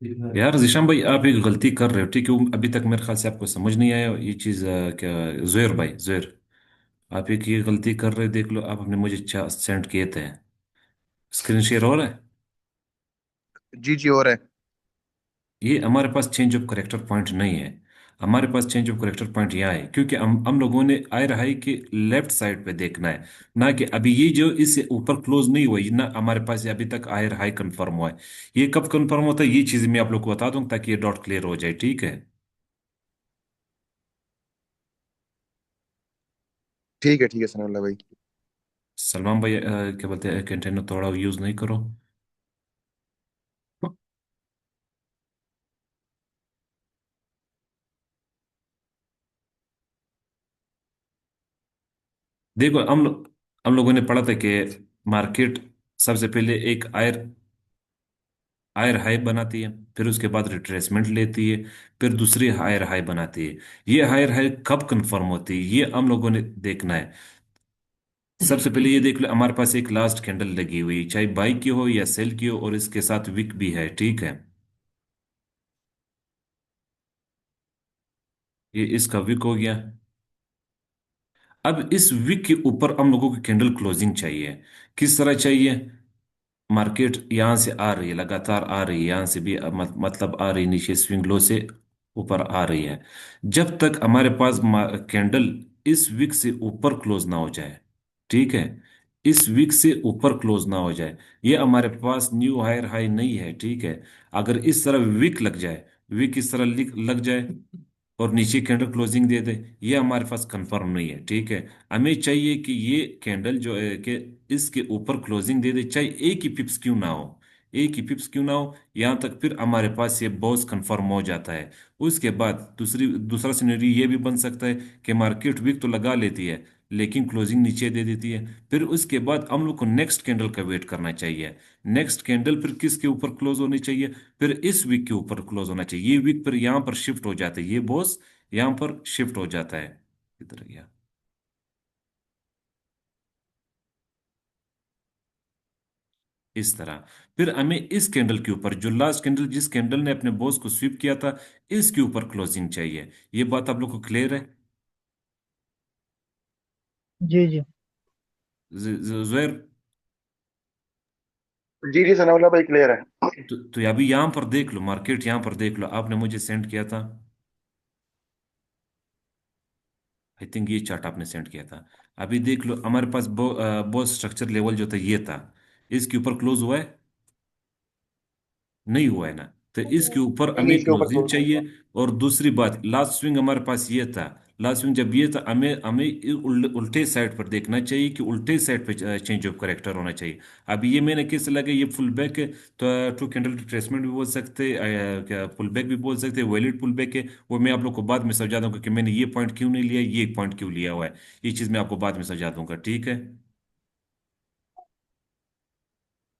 यार जिशान भाई, आप एक गलती कर रहे हो। ठीक है, अभी तक मेरे ख्याल से आपको समझ नहीं आया ये चीज़। क्या, जुएर भाई, जुएर, आप एक ये गलती कर रहे हो। देख लो, आप आपने मुझे सेंड किए थे। स्क्रीन शेयर हो रहा है। जी जी, हो रहा है। ये हमारे पास चेंज ऑफ करेक्टर पॉइंट नहीं है। हमारे पास चेंज ऑफ करेक्टर पॉइंट यहाँ है, क्योंकि हम लोगों ने आय रहाई के लेफ्ट साइड पे देखना है। ना कि अभी ये जो इससे ऊपर क्लोज नहीं हुआ, ये ना हमारे पास ये अभी तक आय रहाई कंफर्म हुआ है। ये कब कंफर्म होता है, ये चीज़ मैं आप लोग को बता दूं ताकि ये डॉट क्लियर हो जाए। ठीक है। ठीक है सनाउल्ला भाई। सलमान भाई, क्या बोलते हैं, कंटेनर थोड़ा यूज नहीं करो। देखो, हम लोगों ने पढ़ा था कि मार्केट सबसे पहले एक आयर आयर हाई बनाती है, फिर उसके बाद रिट्रेसमेंट लेती है, फिर दूसरी हायर हाई बनाती है। ये हायर हाई कब कंफर्म होती है, ये हम लोगों ने देखना है। सबसे पहले ये देख लो, हमारे पास एक लास्ट कैंडल लगी हुई, चाहे बाई की हो या सेल की हो, और इसके साथ विक भी है। ठीक है, ये इसका विक हो गया। अब इस विक के ऊपर हम लोगों को कैंडल क्लोजिंग चाहिए। किस तरह चाहिए? मार्केट यहाँ से आ रही है, लगातार आ रही है, यहाँ से भी मतलब आ रही है, नीचे स्विंग लो से ऊपर आ रही है। जब तक हमारे पास कैंडल इस विक से ऊपर क्लोज ना हो जाए, ठीक है, इस विक से ऊपर क्लोज ना हो जाए, ये हमारे पास न्यू हायर हाई नहीं है। ठीक है। अगर इस तरह विक लग जाए, विक इस तरह लग जाए और नीचे कैंडल क्लोजिंग दे दे, ये हमारे पास कंफर्म नहीं है। ठीक है। हमें चाहिए कि ये कैंडल जो है कि इसके ऊपर क्लोजिंग दे दे, चाहे एक ही पिप्स क्यों ना हो, एक ही पिप्स क्यों ना हो, यहां तक फिर हमारे पास ये बॉस कंफर्म हो जाता है। उसके बाद दूसरा सिनेरियो ये भी बन सकता है कि मार्केट वीक तो लगा लेती है, लेकिन क्लोजिंग नीचे दे देती है। फिर उसके बाद हम लोग को नेक्स्ट कैंडल का वेट करना चाहिए। नेक्स्ट कैंडल फिर किसके ऊपर क्लोज होनी चाहिए? फिर इस वीक के ऊपर क्लोज होना चाहिए। ये वीक फिर यहाँ पर शिफ्ट हो जाता है, ये बॉस यहाँ पर शिफ्ट हो जाता है। इधर गया, इस तरह। फिर हमें इस कैंडल के ऊपर, जो लास्ट कैंडल जिस कैंडल ने अपने बॉस को स्वीप किया था, इसके ऊपर क्लोजिंग चाहिए। ये बात आप लोग को क्लियर है? जी जी। जुएर, जी जी सनाउल्ला भाई, क्लियर है। तो अभी यहाँ पर देख लो, मार्केट यहाँ पर देख लो, आपने मुझे सेंड किया था। आई थिंक ये चार्ट आपने सेंड किया था। अभी देख लो, हमारे पास बॉस स्ट्रक्चर लेवल जो था ये था, इसके ऊपर क्लोज हुआ है? नहीं हुआ है ना। तो इसके ऊपर नहीं, हमें इसके ऊपर क्लोजिंग क्लोज नहीं हुआ। चाहिए। और दूसरी बात, लास्ट स्विंग हमारे पास ये था। लास्ट स्विंग जब ये था, हमें हमें उल्टे साइड पर देखना चाहिए कि उल्टे साइड पे चेंज ऑफ करेक्टर होना चाहिए। अब ये मैंने कैसे लगा, ये फुल बैक है, तो टू कैंडल रिट्रेसमेंट भी बोल सकते क्या फुल बैक भी बोल सकते हैं, वैलिड पुल बैक है। वो मैं आप लोग को बाद में समझा दूंगा कि मैंने ये पॉइंट क्यों नहीं लिया, ये पॉइंट क्यों लिया हुआ है। ये चीज़ मैं आपको बाद में समझा दूंगा। ठीक है।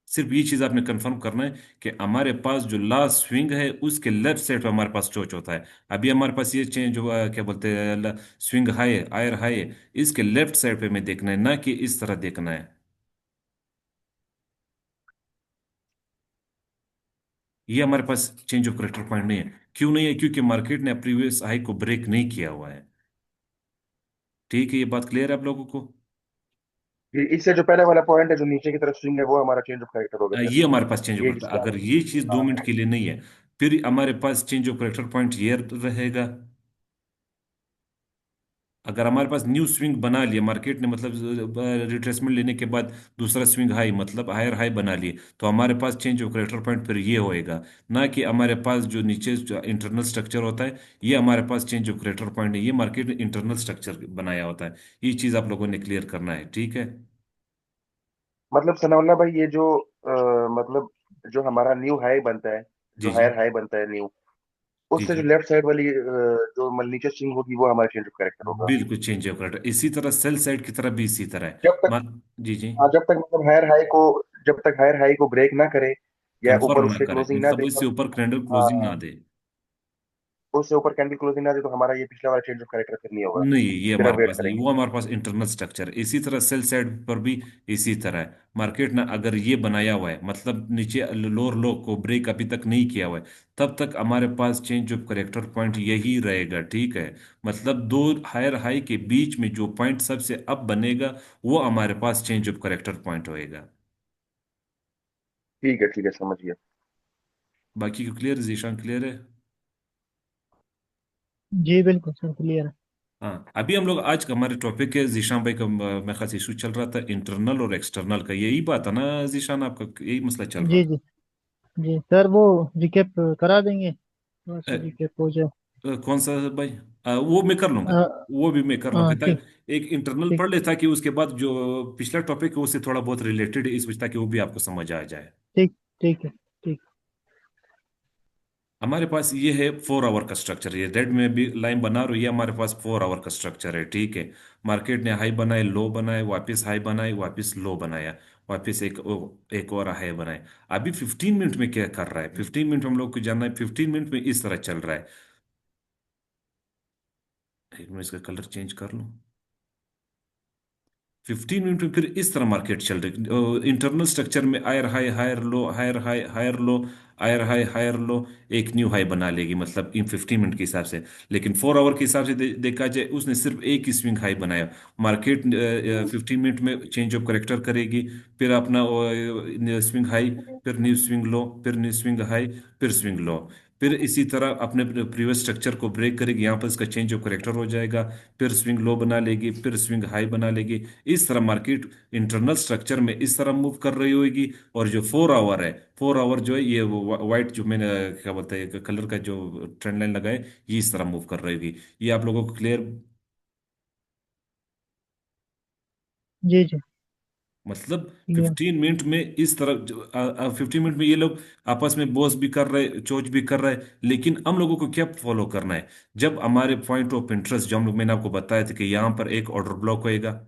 सिर्फ ये चीज आपने कंफर्म करना है कि हमारे पास जो लास्ट स्विंग है उसके लेफ्ट साइड पे हमारे पास चोच होता है। अभी हमारे पास ये चेंज हुआ है, क्या बोलते हैं, स्विंग हाई है, आयर हाई है, इसके लेफ्ट साइड पे हमें देखना है, ना कि इस तरह देखना है। ये हमारे पास चेंज ऑफ करेक्टर पॉइंट नहीं है। क्यों नहीं है? क्योंकि मार्केट ने प्रीवियस हाई को ब्रेक नहीं किया हुआ है। ठीक है, ये बात क्लियर है आप लोगों को? इससे जो पहले वाला पॉइंट है, जो नीचे की तरफ स्विंग है, वो हमारा चेंज ऑफ कैरेक्टर हो गया ये हमारे पास चेंज फिर। ऑफ ये करेक्टर, जिसका अगर ये चीज दो मिनट के लिए नहीं है, फिर हमारे पास चेंज ऑफ करेक्टर पॉइंट ये रहेगा। अगर हमारे पास न्यू स्विंग बना लिया मार्केट ने, मतलब रिट्रेसमेंट लेने के बाद दूसरा स्विंग हाई, मतलब हायर हाई बना लिए, तो हमारे पास चेंज ऑफ करेक्टर पॉइंट फिर ये होएगा। ना कि हमारे पास जो नीचे इंटरनल स्ट्रक्चर होता है, ये हमारे पास चेंज ऑफ करेक्टर पॉइंट है, ये मार्केट ने इंटरनल स्ट्रक्चर बनाया होता है। ये चीज आप लोगों ने क्लियर करना है। ठीक है। मतलब सनाउल्ला भाई, ये जो मतलब जो हमारा न्यू हाई बनता है, जी जो जी। हायर हाई बनता है न्यू, जी उससे जो जी, लेफ्ट साइड वाली जो नीचे स्विंग होगी, वो हमारा चेंज ऑफ कैरेक्टर होगा। बिल्कुल चेंज ऑफ करेक्टर। इसी तरह सेल साइड की तरफ भी इसी तरह है। जब तक जी जी। हाँ, जब तक मतलब हायर हाई को ब्रेक ना करे या ऊपर कंफर्म उठ ना के करे, क्लोजिंग ना मतलब दे इससे तब। ऊपर कैंडल हाँ क्लोजिंग हाँ, ना दे। उससे ऊपर कैंडल क्लोजिंग ना दे तो हमारा ये पिछला वाला चेंज ऑफ कैरेक्टर फिर नहीं होगा। नहीं, ये फिर हमारे अब वेट पास नहीं, करेंगे। वो हमारे पास इंटरनल स्ट्रक्चर है। इसी तरह सेल साइड पर भी इसी तरह है। मार्केट ना अगर ये बनाया हुआ है, मतलब नीचे लोअर लो को ब्रेक अभी तक नहीं किया हुआ है, तब तक हमारे पास चेंज ऑफ करेक्टर पॉइंट यही रहेगा, ठीक है। मतलब दो हायर हाई के बीच में जो पॉइंट सबसे अब बनेगा, वो हमारे पास चेंज ऑफ करेक्टर पॉइंट होएगा। ठीक है, समझ गया। बाकी को क्लियर, जीशान क्लियर है? जी बिल्कुल सर, क्लियर है। हाँ, अभी हम लोग आज का हमारे टॉपिक है, जीशान भाई का मैं खास इशू चल रहा था इंटरनल और एक्सटर्नल का, यही बात है ना जीशान, आपका यही मसला चल रहा जी था? जी। जी सर, वो रिकेप करा देंगे, थोड़ा सा रिकेप हो जाए। कौन सा भाई? वो मैं कर लूंगा। अ, वो भी मैं कर लूंगा हाँ ठीक। ताकि एक इंटरनल ठीक पढ़ ले, ताकि उसके बाद जो पिछला टॉपिक है उससे थोड़ा बहुत रिलेटेड है इस वजह, ताकि वो भी आपको समझ आ जाए। ठीक। ठीक है। ठीक। हमारे पास ये है 4 आवर का स्ट्रक्चर, ये रेड में भी लाइन बना रही है, हमारे पास 4 आवर का स्ट्रक्चर है, ठीक है। मार्केट ने हाई बनाए, लो बनाए, वापस हाई बनाए, वापस लो बनाया, वापस एक और हाई बनाए। अभी 15 मिनट में क्या कर रहा है? 15 मिनट हम लोग को जानना है। 15 मिनट में इस तरह चल रहा है। एक मिनट, इसका कलर चेंज कर लूं। 15 मिनट में फिर इस तरह मार्केट चल रही, इंटरनल स्ट्रक्चर में higher high higher low, higher high higher low, higher high higher low, एक न्यू हाई बना लेगी, मतलब इन 15 मिनट के हिसाब से। लेकिन 4 आवर के हिसाब से देखा जाए, उसने सिर्फ एक ही स्विंग हाई बनाया। मार्केट 15 मिनट में चेंज ऑफ करेक्टर करेगी, फिर अपना स्विंग हाई, फिर न्यू स्विंग लो, फिर न्यू स्विंग हाई, फिर स्विंग लो, फिर इसी तरह अपने प्रीवियस स्ट्रक्चर को ब्रेक करेगी, यहाँ पर इसका चेंज ऑफ करेक्टर हो जाएगा, फिर स्विंग लो बना लेगी, फिर स्विंग हाई बना लेगी। इस तरह मार्केट इंटरनल स्ट्रक्चर में इस तरह मूव कर रही होगी। और जो 4 आवर है, 4 आवर जो है ये वाइट, जो मैंने क्या बोलते हैं कलर का जो ट्रेंड लाइन लगाए, ये इस तरह मूव कर रही होगी। ये आप लोगों को क्लियर? जी जी। मतलब क्लियर। 15 मिनट में इस तरह, 15 मिनट में ये लोग आपस में बॉस भी कर रहे, चोच भी कर रहे, लेकिन हम लोगों को क्या फॉलो करना है? जब हमारे पॉइंट ऑफ इंटरेस्ट जो हम लोग, मैंने आपको बताया था कि यहाँ पर एक ऑर्डर ब्लॉक होएगा,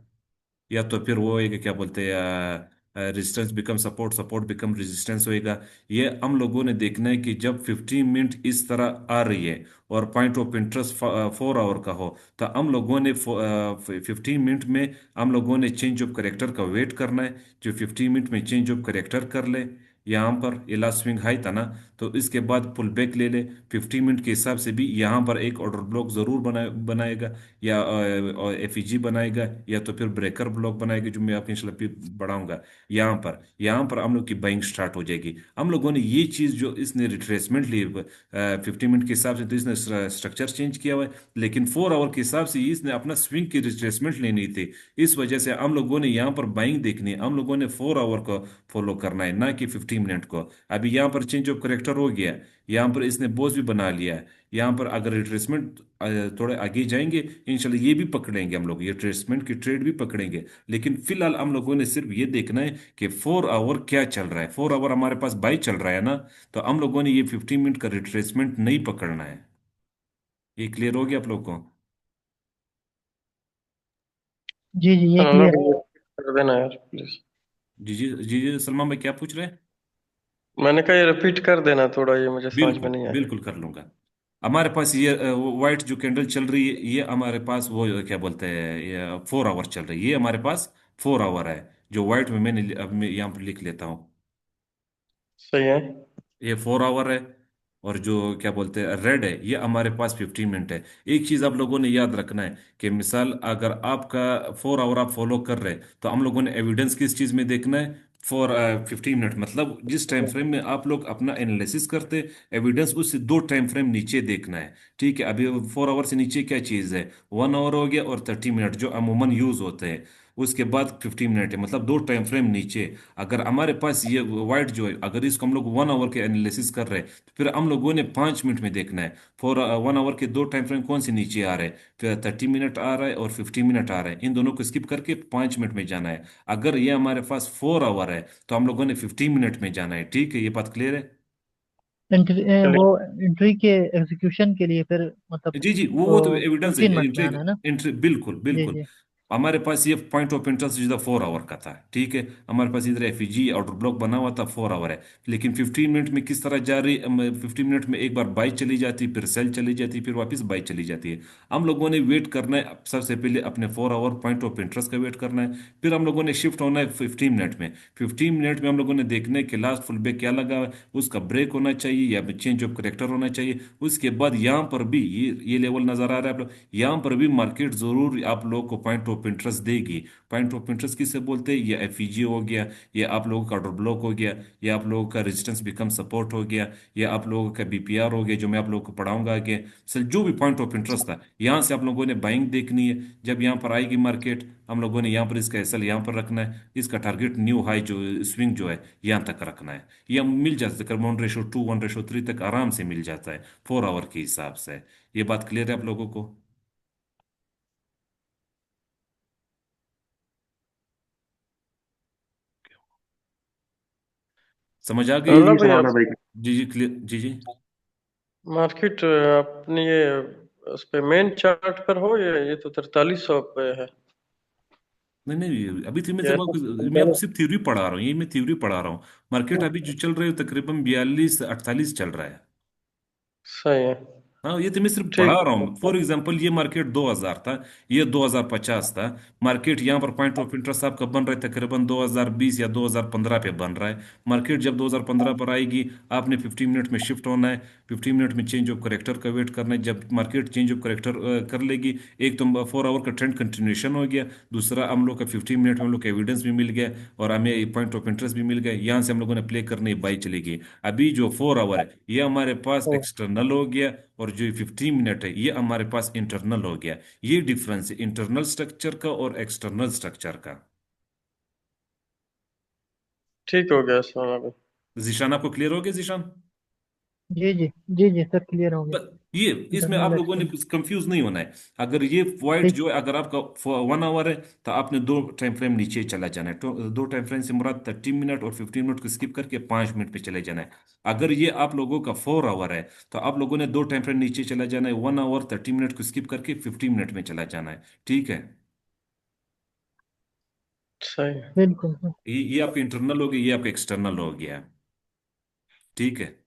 या तो फिर वो एक क्या बोलते हैं resistance become support, support become resistance होएगा। ये हम लोगों ने देखना है कि जब 15 मिनट इस तरह आ रही है और पॉइंट ऑफ इंटरेस्ट 4 आवर का हो, तो हम लोगों ने 15 मिनट में हम लोगों ने चेंज ऑफ करेक्टर का वेट करना है। जो 15 मिनट में चेंज ऑफ करेक्टर कर ले, यहाँ पर ये लास्ट स्विंग हाई था ना, तो इसके बाद पुल बैक ले ले। 15 मिनट के हिसाब से भी यहाँ पर एक ऑर्डर ब्लॉक जरूर बनाएगा, या एफईजी बनाएगा, या तो फिर ब्रेकर ब्लॉक बनाएगा, जो मैं आपके इंशाल्लाह बढ़ाऊंगा। यहाँ पर हम लोग की बाइंग स्टार्ट हो जाएगी। हम लोगों ने ये चीज़ जो इसने रिट्रेसमेंट ली 15 मिनट के हिसाब से, तो इसने स्ट्रक्चर चेंज किया हुआ है, लेकिन 4 आवर के हिसाब से इसने अपना स्विंग की रिट्रेसमेंट लेनी थी। इस वजह से हम लोगों ने यहाँ पर बाइंग देखनी है, हम लोगों ने 4 आवर को फॉलो करना है, ना कि 15 मिनट को। अभी यहाँ पर चेंज ऑफ करेक्टर हो गया, यहाँ पर इसने बोझ भी बना लिया है। यहाँ पर अगर रिट्रेसमेंट थोड़े आगे जाएंगे, इंशाल्लाह ये भी पकड़ेंगे, हम लोग ये रिट्रेसमेंट की ट्रेड भी पकड़ेंगे। लेकिन फिलहाल हम लोगों ने सिर्फ ये देखना है कि 4 आवर क्या चल रहा है। 4 आवर हमारे पास बाई चल रहा है ना, तो हम लोगों ने ये 15 मिनट का रिट्रेसमेंट नहीं पकड़ना है। ये क्लियर हो गया आप लोग को? जी जी, ये सनाना क्लियर है। भैया कर देना यार प्लीज। जी जी जी जी, सलमान भाई क्या पूछ रहे हैं? मैंने कहा ये रिपीट कर देना थोड़ा, ये मुझे समझ में बिल्कुल नहीं आया। बिल्कुल कर लूंगा। हमारे पास ये व्हाइट जो कैंडल चल रही है, ये हमारे पास वो क्या बोलते हैं, ये 4 आवर चल रही है, ये हमारे पास 4 आवर है। जो व्हाइट में मैंने अब मैं यहाँ पर लिख लेता हूँ, सही है। ये 4 आवर है। और जो क्या बोलते हैं रेड है, ये हमारे पास 15 मिनट है। एक चीज आप लोगों ने याद रखना है कि मिसाल अगर आपका 4 आवर आप फॉलो कर रहे हैं, तो हम लोगों ने एविडेंस किस चीज में देखना है? फॉर 15 मिनट, मतलब जिस टाइम फ्रेम में आप लोग अपना एनालिसिस करते, एविडेंस उससे 2 टाइम फ्रेम नीचे देखना है, ठीक है। अभी 4 आवर से नीचे क्या चीज है? 1 आवर हो गया और 30 मिनट जो अमूमन यूज होते हैं। उसके बाद 15 मिनट है, मतलब 2 टाइम फ्रेम नीचे। अगर हमारे पास ये वाइट जो है, अगर इसको हम लोग 1 आवर के एनालिसिस कर रहे हैं, तो फिर हम लोगों ने 5 मिनट में देखना है। 1 आवर के 2 टाइम फ्रेम कौन से नीचे आ रहे हैं? फिर 30 मिनट आ रहा है और 15 मिनट आ रहा है, इन दोनों को स्किप करके 5 मिनट में जाना है। अगर ये हमारे पास 4 आवर है, तो हम लोगों ने 15 मिनट में जाना है, ठीक है। ये बात क्लियर है? एंट्री, वो चलिए। एंट्री के एग्जीक्यूशन के लिए फिर मतलब जी जी, वो तो एविडेंस है, रूटीन बन एंट्री। जाना है ना। एंट्री बिल्कुल जी बिल्कुल। जी। हमारे पास ये पॉइंट ऑफ इंटरेस्ट जो 4 आवर का था, ठीक है। हमारे पास इधर एफईजी आउटर ब्लॉक बना हुआ था, 4 आवर है। लेकिन 15 मिनट में किस तरह जा रही, 15 मिनट में एक बार बाई चली जाती, फिर सेल चली जाती, फिर वापस बाई चली जाती है। हम लोगों ने वेट करना है, सबसे पहले अपने 4 आवर पॉइंट ऑफ इंटरेस्ट का वेट करना है। फिर हम लोगों ने शिफ्ट होना है 15 मिनट में। 15 मिनट में हम लोगों ने देखना है कि लास्ट फुल ब्रेक क्या लगा है, उसका ब्रेक होना चाहिए या चेंज ऑफ करेक्टर होना चाहिए। उसके बाद यहाँ पर भी ये लेवल नजर आ रहा है आप लोग, यहाँ पर भी मार्केट जरूर आप लोगों को पॉइंट ऑफ इंटरेस्ट देगी। पॉइंट ऑफ इंटरेस्ट किसे बोलते हैं, ये एफईजी हो गया, ये आप लोगों का ऑर्डर ब्लॉक हो गया, ये आप लोगों का रेजिस्टेंस बिकम सपोर्ट हो गया, ये आप लोगों का बीपीआर हो गया, जो मैं आप लोगों को पढ़ाऊंगा आगे। सर जो भी पॉइंट ऑफ इंटरेस्ट था, यहाँ से आप लोगों ने बाइंग देखनी है। जब यहाँ पर आएगी मार्केट, हम लोगों ने यहाँ पर इसका एसएल यहाँ पर रखना है, इसका टारगेट न्यू हाई जो स्विंग जो है यहाँ तक रखना है। ये हम मिल जाता है, 1:2 1:3 तक आराम से मिल जाता है 4 आवर के हिसाब से। ये बात क्लियर है आप लोगों को? समझ आ गई? जी अल्लाह जी भाई, सनावला आप भाई। जी जी क्लियर, जी जी। मार्केट अपनी ये उस पे मेन चार्ट पर हो, ये तो 4300 पे है। नहीं नहीं, अभी तो ये मैं अब सिर्फ थ्योरी पढ़ा रहा हूँ, ये मैं थ्योरी पढ़ा रहा हूँ। मार्केट अभी जो चल रहा है वो तकरीबन 42 48 चल रहा है। सही है। हाँ, ये तो मैं सिर्फ पढ़ा ठीक रहा हूँ। फॉर एग्जांपल ये मार्केट 2000 था, ये 2050 था। मार्केट यहाँ पर पॉइंट ऑफ इंटरेस्ट आपका बन रहा है तकरीबन 2020 या 2015 पे बन रहा है। मार्केट जब 2015 पर आएगी, आपने 15 मिनट में शिफ्ट होना है। 15 मिनट में चेंज ऑफ करेक्टर का वेट करना है। जब मार्केट चेंज ऑफ करेक्टर कर लेगी, एक तो 4 आवर का ट्रेंड कंटिन्यूएशन हो गया, दूसरा हम लोग का 15 मिनट में हम लोग का एविडेंस भी मिल गया, और हमें पॉइंट ऑफ इंटरेस्ट भी मिल गया। यहाँ से हम लोगों ने प्ले करनी बाई चलेगी। अभी जो 4 आवर है ये हमारे पास है। एक्सटर्नल हो गया, और जो 15 मिनट है ये हमारे पास इंटरनल हो गया। ये डिफरेंस है इंटरनल स्ट्रक्चर का और एक्सटर्नल स्ट्रक्चर का। ठीक हो गया सोना भाई। जीशान आपको क्लियर हो गया जीशान? जी जी। जी जी सर, क्लियर हो गया। बस ये, इसमें आप इंटरनल लोगों ने एक्सटर्नल। कंफ्यूज नहीं होना है। अगर ये पॉइंट ठीक। जो है, अगर आपका 1 आवर है, तो आपने दो टाइम फ्रेम नीचे चला जाना है। तो दो टाइम फ्रेम से मुराद 30 मिनट और 15 मिनट को स्किप करके 5 मिनट पे चले जाना है। अगर ये आप लोगों का 4 आवर है, तो आप लोगों ने दो टाइम फ्रेम नीचे चला जाना है, 1 आवर 30 मिनट को स्किप करके 15 मिनट में चला जाना है। ठीक है? सही है। बिल्कुल सर। ये आपका इंटरनल हो गया, ये आपका एक्सटर्नल हो गया। ठीक है?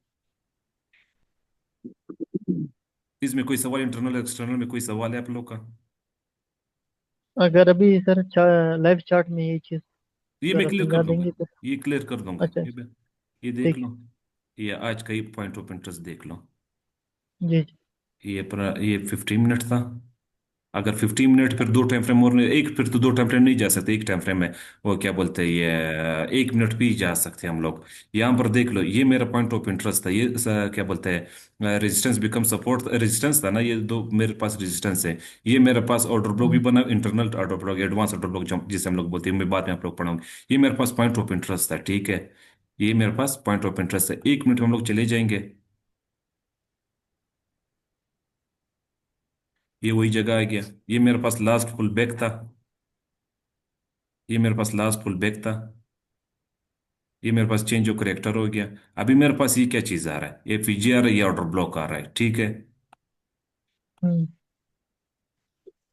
इसमें कोई सवाल, इंटरनल एक्सटर्नल में कोई सवाल है आप लोग का? अगर अभी सर लाइव चार्ट में ये चीज़ ये मैं जरा क्लियर कर समझा दूंगा, देंगे तो। ये क्लियर कर दूंगा। अच्छा अच्छा। ये देख ठीक है। लो, ये आज का ही पॉइंट ऑफ इंटरेस्ट देख लो। जी जी। ये अपना ये 15 मिनट था। अगर 15 मिनट फिर दो टाइम फ्रेम और एक, फिर तो दो टाइम फ्रेम नहीं जा सकते एक टाइम फ्रेम में। वो क्या बोलते हैं, ये 1 मिनट भी जा सकते हैं हम लोग। यहाँ पर देख लो, ये मेरा पॉइंट ऑफ इंटरेस्ट था, ये क्या बोलते हैं, रेजिस्टेंस बिकम सपोर्ट, रेजिस्टेंस था ना, ये दो मेरे पास रेजिस्टेंस है। ये मेरे पास ऑर्डर ब्लॉक भी हम्म। बना, internal order block, advance order block जिसे हम लोग बोलते हैं, मैं बाद में आप लोग पढ़ाऊंगा। ये मेरे पास पॉइंट ऑफ इंटरेस्ट था, ठीक है। ये मेरे पास पॉइंट ऑफ इंटरेस्ट है, 1 मिनट में हम लोग चले जाएंगे। ये वही जगह आ गया। ये मेरे पास लास्ट फुल बैक था, ये मेरे पास लास्ट फुल बैक था। ये मेरे पास चेंज ऑफ करेक्टर हो गया। अभी मेरे पास ये क्या चीज आ रहा है, ये फीजी आ रहा है, ये ऑर्डर ब्लॉक आ रहा है, ठीक है। हम्म।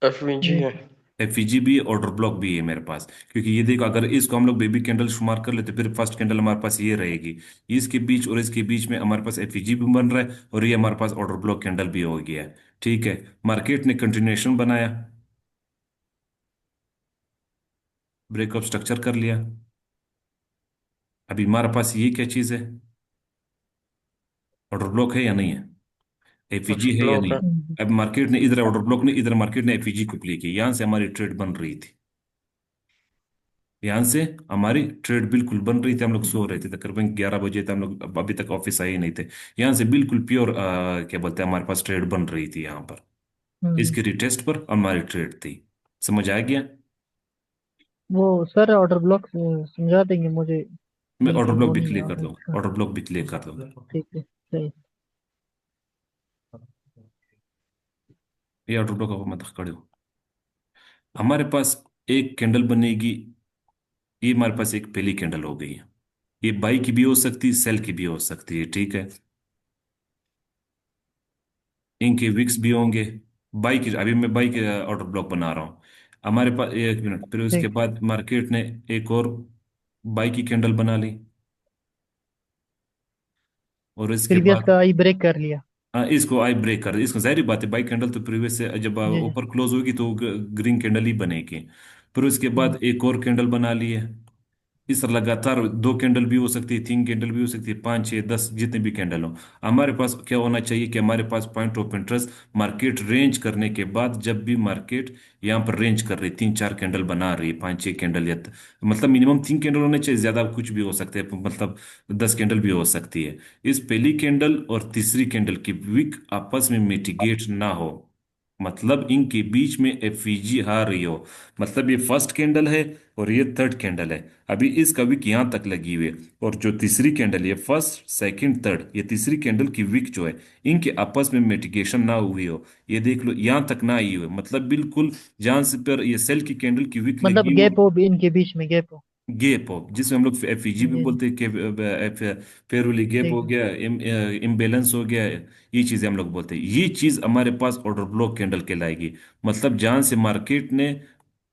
एफवीजी जी। है। एफईजी भी ऑर्डर ब्लॉक भी है मेरे पास, क्योंकि ये देखो, अगर इसको हम लोग बेबी कैंडल शुमार कर लेते, फिर फर्स्ट कैंडल हमारे पास ये रहेगी। इसके बीच और इसके बीच में हमारे पास एफईजी भी बन रहा है, और ये हमारे पास ऑर्डर ब्लॉक कैंडल भी हो गया है। ठीक है, मार्केट ने कंटिन्यूएशन बनाया, ब्रेकअप स्ट्रक्चर कर लिया। अभी हमारे पास ये क्या चीज है, ऑर्डर ब्लॉक है या नहीं है, कुछ एफईजी है या ब्लॉक नहीं। है। हम्म। अब मार्केट ने इधर ऑर्डर ब्लॉक ने, इधर मार्केट ने एफईजी को प्ले किया, यहां से हमारी ट्रेड बन रही थी। यहां से हमारी ट्रेड बिल्कुल बन रही थी, हम लोग सो रहे थे तकरीबन 11 बजे थे हम लोग, अभी तक ऑफिस आए ही नहीं थे। यहां से बिल्कुल प्योर क्या बोलते हैं, हमारे पास ट्रेड बन रही थी यहाँ पर। हम्म। इसकी रिटेस्ट पर हमारी ट्रेड थी। समझ आ गया? वो सर ऑर्डर ब्लॉक समझा देंगे मुझे। मैं ऑर्डर बिल्कुल ब्लॉक वो भी नहीं क्लियर आ कर रहा दूंगा, इसका। ऑर्डर ब्लॉक भी क्लियर कर दूंगा। ठीक है सही। ये ऑर्डर ब्लॉक आप मत खड़े हो। हमारे पास एक कैंडल बनेगी, ये हमारे पास एक पहली कैंडल हो गई है। ये बाई की भी हो सकती है, सेल की भी हो सकती है, ठीक है। इनके विक्स भी होंगे। बाई की, अभी मैं बाई के ऑर्डर ब्लॉक बना रहा हूँ। हमारे पास, एक मिनट, फिर उसके ठीक। बाद मार्केट ने एक और बाई की कैंडल बना ली, और इसके प्रीवियस बाद का आई ब्रेक कर लिया। हाँ, इसको आई ब्रेक कर, इसको जाहिर बात है बाई कैंडल तो प्रीवियस से जब जी जी। ऊपर क्लोज होगी तो ग्रीन कैंडल ही बनेगी। फिर उसके हम्म, बाद एक और कैंडल बना ली है। इस तरह लगातार दो कैंडल भी हो सकती है, तीन कैंडल भी हो सकती है, पाँच छः दस, जितने भी कैंडल हो। हमारे पास क्या होना चाहिए कि हमारे पास point of interest market range करने के बाद, जब भी मार्केट यहाँ पर रेंज कर रही, तीन चार कैंडल बना रही है, पाँच छः कैंडल या मतलब मिनिमम तीन कैंडल होने चाहिए, ज्यादा कुछ भी हो सकते हैं, मतलब 10 कैंडल भी हो सकती है। इस पहली कैंडल और तीसरी कैंडल की विक आपस में मिटिगेट ना हो, मतलब इनके बीच में एफवीजी आ रही हो, मतलब ये फर्स्ट कैंडल है और ये थर्ड कैंडल है, अभी इसका विक यहाँ तक लगी हुई है, और जो तीसरी कैंडल, ये फर्स्ट सेकंड थर्ड, ये तीसरी कैंडल की विक जो है, इनके आपस में मिटिगेशन ना हुई हो, ये देख लो यहाँ तक ना आई हो, मतलब बिल्कुल जहां से पर ये सेल की कैंडल की विक मतलब लगी हो, गैप हो भी इनके बीच में, गैप हो। गैप हो, जिसमें हम लोग एफईजी भी जी जी। बोलते हैं कि फेरुली गैप ठीक हो है। गया, इम्बेलेंस हो गया, ये चीजें हम लोग बोलते हैं। ये चीज हमारे पास ऑर्डर ब्लॉक कैंडल कहलाएगी, मतलब जहां से मार्केट ने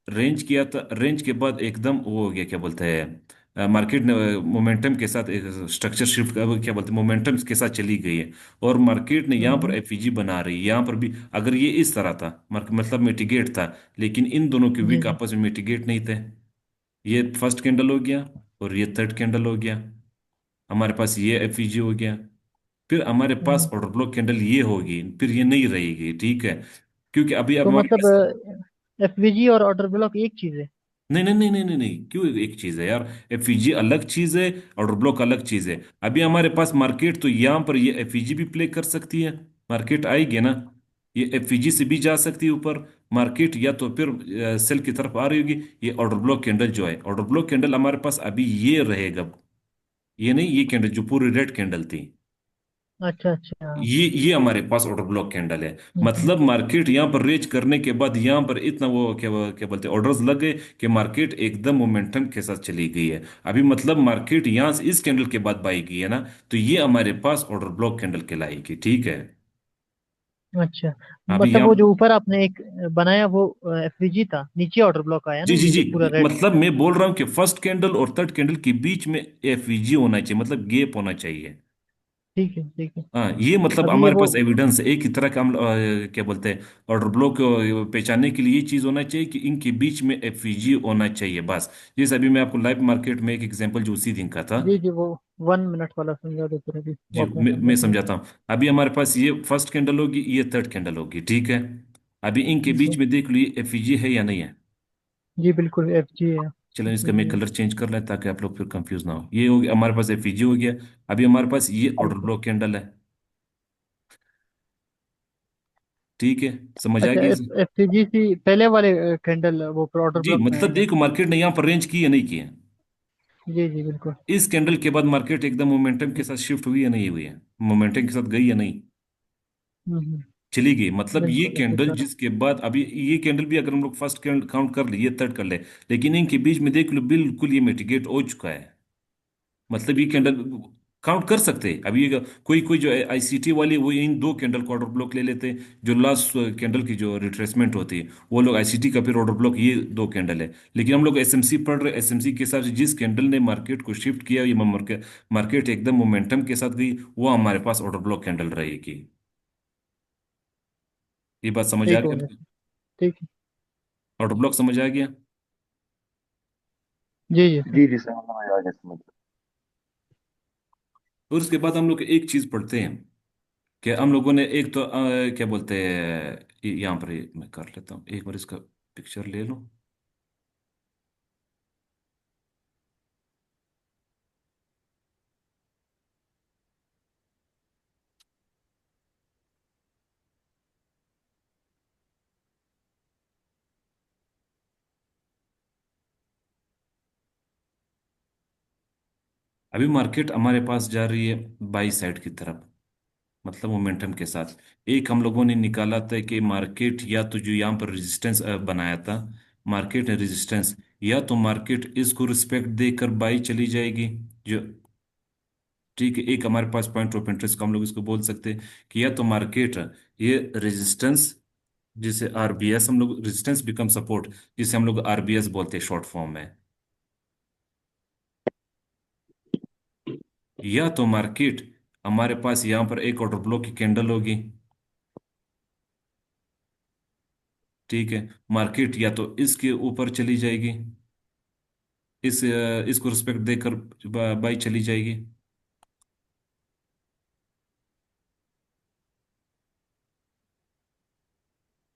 रेंज किया था, रेंज के बाद एकदम वो हो गया, क्या बोलते हैं, मार्केट ने मोमेंटम के साथ स्ट्रक्चर शिफ्ट, क्या बोलते हैं, मोमेंटम के साथ चली गई है, और मार्केट ने यहाँ पर हम्म। एफईजी बना रही है, यहाँ पर भी अगर ये इस तरह था, मतलब मिटिगेट था, लेकिन इन दोनों के जी वीक जी। आपस में मिटिगेट नहीं थे। ये फर्स्ट कैंडल हो गया और ये थर्ड कैंडल हो गया, हमारे पास ये एफईजी हो गया, फिर हमारे पास हम्म। ऑर्डर ब्लॉक कैंडल ये होगी, फिर ये नहीं रहेगी, ठीक है, क्योंकि अभी अब तो हमारे मतलब पास, एफवीजी और ऑर्डर ब्लॉक एक चीज है? नहीं नहीं नहीं नहीं नहीं नहीं, क्यों एक चीज है यार, एफईजी अलग चीज है, ऑर्डर ब्लॉक अलग चीज है। अभी हमारे पास मार्केट तो यहाँ पर ये एफईजी भी प्ले कर सकती है, मार्केट आएगी ना, ये एफईजी से भी जा सकती है ऊपर मार्केट, या तो फिर सेल की तरफ आ रही होगी। ये ऑर्डर ब्लॉक कैंडल जो है, ऑर्डर ब्लॉक कैंडल हमारे पास अभी ये रहेगा, ये नहीं, ये कैंडल जो पूरी रेड कैंडल थी, अच्छा अच्छा। ये हमारे पास ऑर्डर ब्लॉक कैंडल है। हम्म। मतलब मार्केट यहाँ पर रेज करने के बाद यहाँ पर इतना वो क्या क्या बोलते हैं, ऑर्डर्स लग गए कि मार्केट एकदम मोमेंटम के साथ चली गई है। अभी मतलब मार्केट यहाँ से इस कैंडल के बाद बाई गई है ना, तो ये हमारे पास ऑर्डर ब्लॉक कैंडल कहलाएगी, ठीक है। अच्छा। अभी मतलब यहाँ, वो जो ऊपर आपने एक बनाया वो एफवीजी था, नीचे ऑर्डर ब्लॉक आया ना, जी जी ये जी, जो पूरा रेड। मतलब मैं बोल रहा हूँ कि फर्स्ट कैंडल और थर्ड कैंडल के बीच में एफवीजी होना चाहिए, मतलब गैप होना चाहिए। ठीक है ठीक है। हाँ, ये मतलब अभी ये हमारे वो। पास एविडेंस है, एक ही तरह का हम क्या बोलते हैं, ऑर्डर ब्लॉक को पहचानने के लिए ये चीज होना चाहिए कि इनके बीच में एफवीजी होना चाहिए बस। जैसे अभी मैं आपको लाइव मार्केट में एक एग्जांपल जो उसी दिन का था, जी जी, वो 1 मिनट वाला समझा दो फिर, अभी वो जी अपना मैं समझाते हैं। समझाता हूँ। अभी हमारे पास ये फर्स्ट कैंडल होगी, ये थर्ड कैंडल होगी, ठीक है। अभी इनके बीच जी में देख लो ये एफवीजी है या नहीं है। जी, बिल्कुल एफजी है। चलो इसका मैं एफजी है। कलर चेंज कर लें ताकि आप लोग फिर कंफ्यूज ना हो। ये हो गया हमारे पास एफवीजी हो गया। अभी हमारे पास ये ऑर्डर ठीक है। ब्लॉक कैंडल है, ठीक है, समझ आ अच्छा, गई। एफजी सी पहले वाले कैंडल वो ऑर्डर जी ब्लॉक में मतलब आएगा। देखो मार्केट ने यहाँ पर रेंज की या नहीं की है, जी जी बिल्कुल। इस कैंडल के बाद मार्केट एकदम मोमेंटम के साथ शिफ्ट हुई या नहीं हुई है, मोमेंटम के साथ गई या नहीं, हम्म। चली गई। मतलब ये बिल्कुल कैंडल दिखा रहा जिसके बाद, अभी ये कैंडल भी अगर हम लोग फर्स्ट काउंट कर ले, ये थर्ड कर ले, लेकिन इनके बीच में देख लो बिल्कुल ये मिटिगेट हो चुका है, मतलब ये कैंडल काउंट कर सकते हैं। अभी ये कोई कोई जो आईसीटी वाली वो इन दो कैंडल का ऑर्डर ब्लॉक ले लेते हैं, जो लास्ट कैंडल की जो रिट्रेसमेंट होती है वो लोग आईसीटी का फिर ऑर्डर ब्लॉक, ये दो कैंडल है। लेकिन हम लोग एसएमसी पढ़ रहे, एसएमसी के हिसाब से जिस कैंडल ने मार्केट को शिफ्ट किया, ये मार्केट मार्केट एकदम मोमेंटम के साथ गई, वो हमारे पास ऑर्डर ब्लॉक कैंडल रहेगी। ये बात समझ आ ठीक रही हो है गया। आपको? ठीक है। ऑर्डर ब्लॉक समझ आ गया। जी जी सर। जी जी, समझ में आ गया, समझ और उसके बाद हम लोग एक चीज पढ़ते हैं कि हम लोगों ने एक तो क्या बोलते हैं, यहाँ पर मैं कर लेता हूँ एक बार इसका पिक्चर ले लो। अभी मार्केट हमारे पास जा रही है बाई साइड की तरफ, मतलब मोमेंटम के साथ। एक हम लोगों ने निकाला था कि मार्केट या तो जो यहाँ पर रेजिस्टेंस बनाया था, मार्केट ने रेजिस्टेंस, या तो मार्केट इसको रिस्पेक्ट देकर बाई चली जाएगी, जो ठीक है, एक हमारे पास पॉइंट ऑफ इंटरेस्ट का हम लोग इसको बोल सकते हैं कि या तो मार्केट ये रेजिस्टेंस जिसे आरबीएस हम लोग रेजिस्टेंस बिकम सपोर्ट, जिसे हम लोग आरबीएस बोलते हैं शॉर्ट फॉर्म में। या तो मार्केट हमारे पास यहां पर एक ऑर्डर ब्लॉक की कैंडल होगी, ठीक है, मार्केट या तो इसके ऊपर चली जाएगी, इसको रिस्पेक्ट देकर बाई चली जाएगी,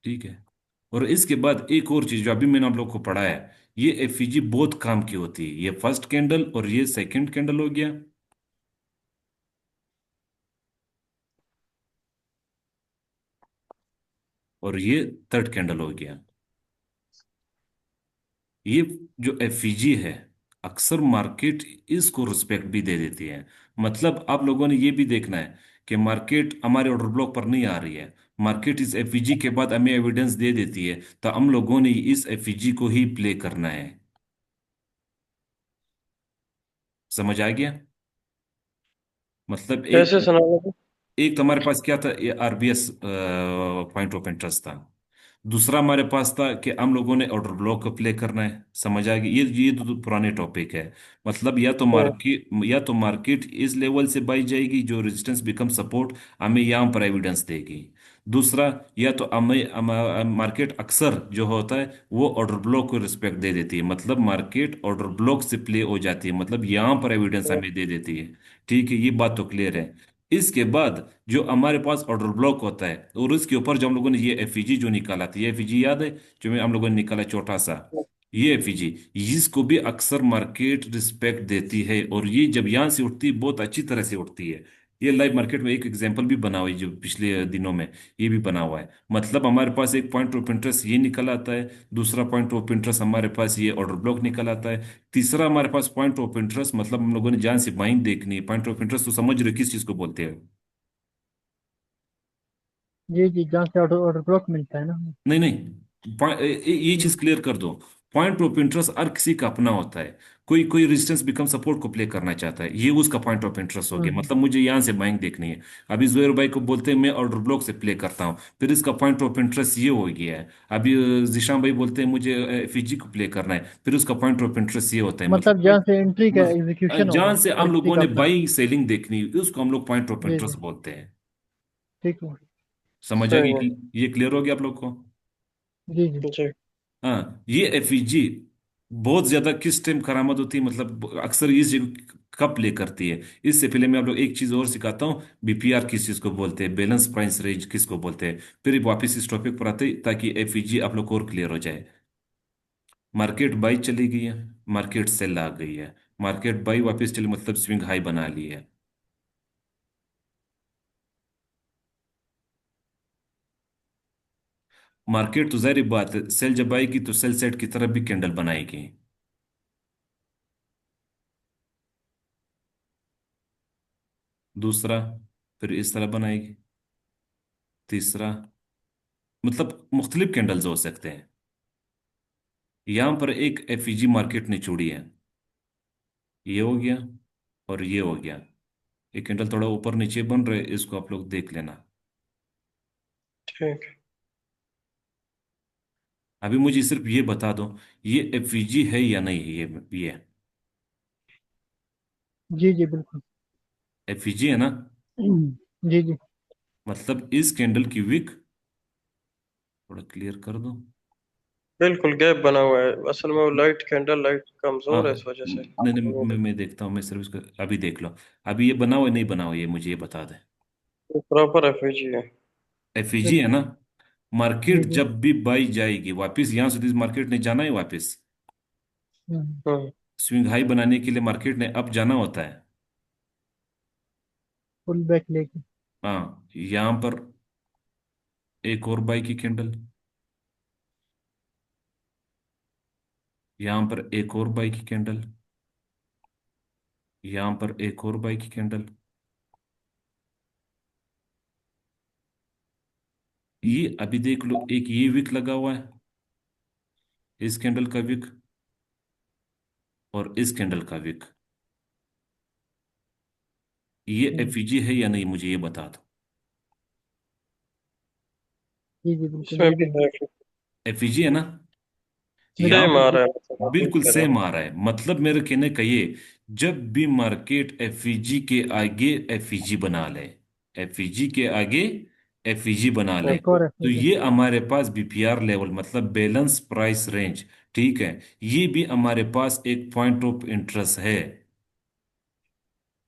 ठीक है। और इसके बाद एक और चीज जो अभी मैंने आप लोग को पढ़ाया है, ये एफईजी बहुत काम की होती है, ये फर्स्ट कैंडल और ये सेकंड कैंडल हो गया, और ये थर्ड कैंडल हो गया। ये जो एफईजी है, अक्सर मार्केट इसको रिस्पेक्ट भी दे देती है। मतलब आप लोगों ने ये भी देखना है कि मार्केट हमारे ऑर्डर ब्लॉक पर नहीं आ रही है, मार्केट इस एफईजी के बाद हमें एविडेंस दे देती है, तो हम लोगों ने इस एफईजी को ही प्ले करना है। समझ आ गया? मतलब कैसे एक सनाओगे? एक तो हमारे पास क्या था, ये आरबीएस पॉइंट ऑफ इंटरेस्ट था। दूसरा हमारे पास था कि हम लोगों ने ऑर्डर ब्लॉक को प्ले करना है। समझ आ गई? ये तो पुराने टॉपिक है। मतलब हाँ, या तो मार्केट इस लेवल से बाई जाएगी जो रेजिस्टेंस बिकम सपोर्ट, हमें यहाँ पर एविडेंस देगी। दूसरा, या तो मार्केट अक्सर जो होता है वो ऑर्डर ब्लॉक को रिस्पेक्ट दे देती है, मतलब मार्केट ऑर्डर ब्लॉक से प्ले हो जाती है, मतलब यहाँ पर एविडेंस हाँ, हमें दे देती है। ठीक है, ये बात तो क्लियर है। इसके बाद जो हमारे पास ऑर्डर ब्लॉक होता है और उसके ऊपर जो हम लोगों ने ये एफईजी जो निकाला था, ये एफईजी याद है जो हम लोगों ने निकाला छोटा सा, ये एफईजी, इसको भी अक्सर मार्केट रिस्पेक्ट देती है, और ये जब यहां से उठती है बहुत अच्छी तरह से उठती है। ये लाइव मार्केट में एक एग्जांपल भी बना हुआ है जो पिछले दिनों में ये भी बना हुआ है। मतलब हमारे पास एक पॉइंट ऑफ इंटरेस्ट ये निकल आता है, दूसरा पॉइंट ऑफ इंटरेस्ट हमारे पास ये ऑर्डर ब्लॉक निकल आता है, तीसरा हमारे पास पॉइंट ऑफ इंटरेस्ट, मतलब हम लोगों ने जान से बाइंग देखनी है। पॉइंट ऑफ इंटरेस्ट तो समझ रहे हो किस चीज को बोलते हैं? जी जी, जहाँ से ऑर्डर ऑर्डर ब्लॉक मिलता है ना हमें। नहीं नहीं, ये चीज हम्म, क्लियर कर दो। पॉइंट ऑफ इंटरेस्ट हर किसी का अपना होता है। कोई कोई रेजिस्टेंस बिकम सपोर्ट को प्ले करना चाहता है, ये उसका पॉइंट ऑफ इंटरेस्ट हो गया, हम्म, मतलब मुझे यहाँ से बाइंग देखनी है। अभी जोहेर भाई को बोलते हैं मैं ऑर्डर ब्लॉक से प्ले करता हूँ, फिर इसका पॉइंट ऑफ इंटरेस्ट ये हो गया है। अभी जिशान भाई बोलते हैं मुझे फिजी को प्ले करना है, फिर उसका पॉइंट ऑफ इंटरेस्ट ये होता है, मतलब मतलब जहाँ से एंट्री का एग्जीक्यूशन जहां होगा से हर हम किसी लोगों का ने अपना। बाइंग सेलिंग देखनी है उसको हम लोग पॉइंट ऑफ जी इंटरेस्ट जी, बोलते हैं। ठीक है। समझ आ सही गई? है। ये क्लियर हो गया आप लोग को? जी जी। जी। हाँ, ये एफईजी बहुत ज्यादा किस टाइम करामत होती है, मतलब अक्सर ये चीज कब प्ले करती है। इससे पहले मैं आप लोग एक चीज और सिखाता हूँ, बीपीआर किस चीज को बोलते हैं, बैलेंस प्राइस रेंज किसको बोलते हैं, फिर वापस इस टॉपिक पर आते हैं, ताकि एफईजी आप लोग को और क्लियर हो जाए। मार्केट बाई चली गई है, मार्केट सेल आ गई है, मार्केट बाई वापस चली मतलब स्विंग हाई बना ली है। मार्केट तो जाहिर बात है सेल जब आएगी तो सेल सेट की तरफ भी कैंडल बनाएगी। दूसरा, फिर इस तरह बनाएगी। तीसरा, मतलब मुख्तलिफ कैंडल्स हो सकते हैं। यहां पर एक एफईजी मार्केट ने छोड़ी है, ये हो गया और ये हो गया। एक कैंडल थोड़ा ऊपर नीचे बन रहे, इसको आप लोग देख लेना। ठीक है। अभी मुझे सिर्फ ये बता दो, ये एफईजी है या नहीं है? ये जी जी बिल्कुल। एफईजी है ना? जी जी। मतलब इस कैंडल की विक थोड़ा क्लियर कर दो। बिल्कुल गैप बना हुआ है, असल में वो लाइट कैंडल लाइट हाँ, कमजोर है, इस वजह से नहीं नहीं, वो मैं देखता हूँ, मैं सिर्फ इसको अभी देख लो। अभी ये बना हुआ है नहीं बना हुआ, ये मुझे ये बता दे। प्रॉपर एफआईजी है। एफईजी है बिल्कुल। ना? जी मार्केट जी। जब भी बाई जाएगी वापस यहाँ से, मार्केट ने जाना है वापस हम्म, हम्म। स्विंग हाई बनाने के लिए, मार्केट ने अब जाना होता है। फुल बैक लेके। हाँ, यहाँ पर एक और बाई की कैंडल, यहाँ पर एक और बाई की कैंडल, यहाँ पर एक और बाई की कैंडल। ये अभी देख लो, एक ये विक लगा हुआ है, इस कैंडल का विक, और इस कैंडल का विक। ये हम्म, एफईजी है या नहीं मुझे ये बता दो। जी जी बिल्कुल, इसमें ये भी भी है। है। एफईजी है ना? यहाँ बिल्कुल सेम आ पर रहा है, मतलब आप देख बिल्कुल ले रहे सेम हो। आ रहा है। मतलब मेरे कहने का ये, जब भी मार्केट एफईजी के आगे एफईजी बना ले, एफईजी के आगे एफईजी बना ले, एक और तो है। ये हमारे पास बीपीआर लेवल मतलब बैलेंस प्राइस रेंज, ठीक है, ये भी हमारे पास एक पॉइंट ऑफ इंटरेस्ट है।